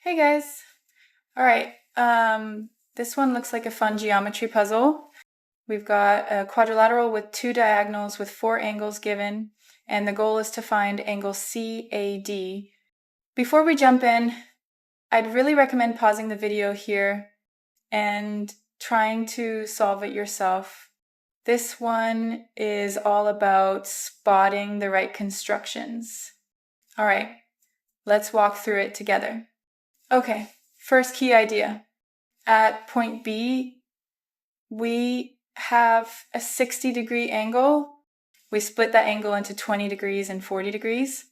Hey guys. All right. This one looks like a fun geometry puzzle. We've got a quadrilateral with two diagonals with 4 angles given, and the goal is to find angle CAD. Before we jump in, I'd really recommend pausing the video here and trying to solve it yourself. This one is all about spotting the right constructions. All right, let's walk through it together. Okay, first key idea. At point B, we have a 60-degree angle. We split that angle into 20 degrees and 40 degrees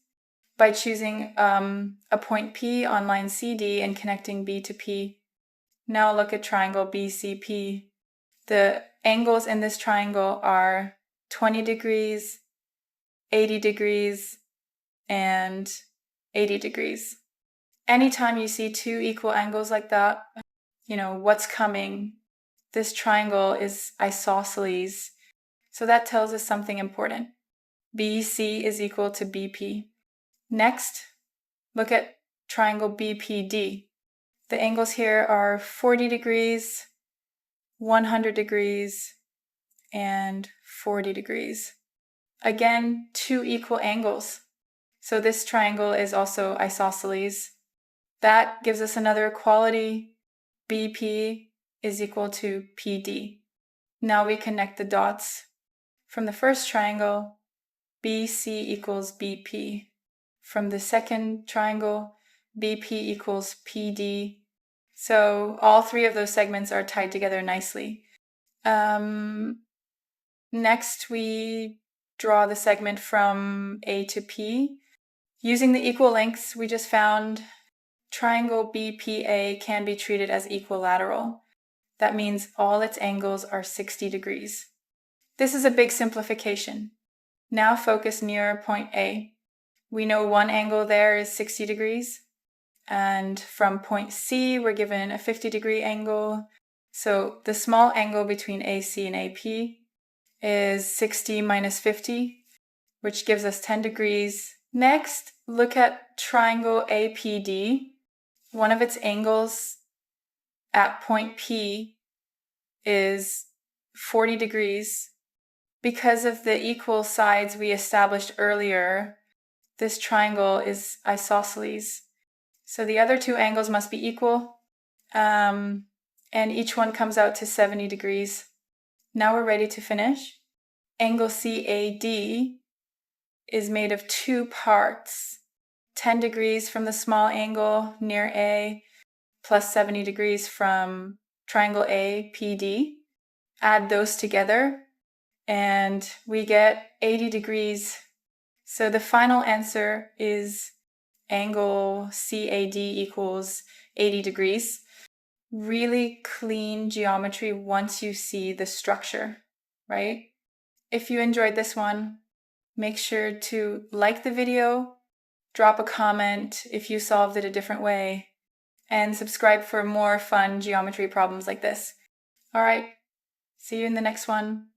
by choosing a point P on line CD and connecting B to P. Now look at triangle BCP. The angles in this triangle are 20 degrees, 80 degrees, and 80 degrees. Anytime you see two equal angles like that, what's coming? This triangle is isosceles. So that tells us something important. BC is equal to BP. Next, look at triangle BPD. The angles here are 40 degrees, 100 degrees, and 40 degrees. Again, two equal angles. So this triangle is also isosceles. That gives us another equality. BP is equal to PD. Now we connect the dots. From the first triangle, BC equals BP. From the second triangle, BP equals PD. So all three of those segments are tied together nicely. Next, we draw the segment from A to P. Using the equal lengths we just found, triangle BPA can be treated as equilateral. That means all its angles are 60 degrees. This is a big simplification. Now focus near point A. We know one angle there is 60 degrees. And from point C, we're given a 50-degree angle. So the small angle between AC and AP is 60 minus 50, which gives us 10 degrees. Next, look at triangle APD. One of its angles at point P is 40 degrees. Because of the equal sides we established earlier, this triangle is isosceles. So the other two angles must be equal, and each one comes out to 70 degrees. Now we're ready to finish. Angle CAD is made of two parts, 10 degrees from the small angle near A, plus 70 degrees from triangle APD. Add those together, and we get 80 degrees. So the final answer is angle CAD equals 80 degrees. Really clean geometry once you see the structure, right? If you enjoyed this one, make sure to like the video, drop a comment if you solved it a different way, and subscribe for more fun geometry problems like this. All right, see you in the next one.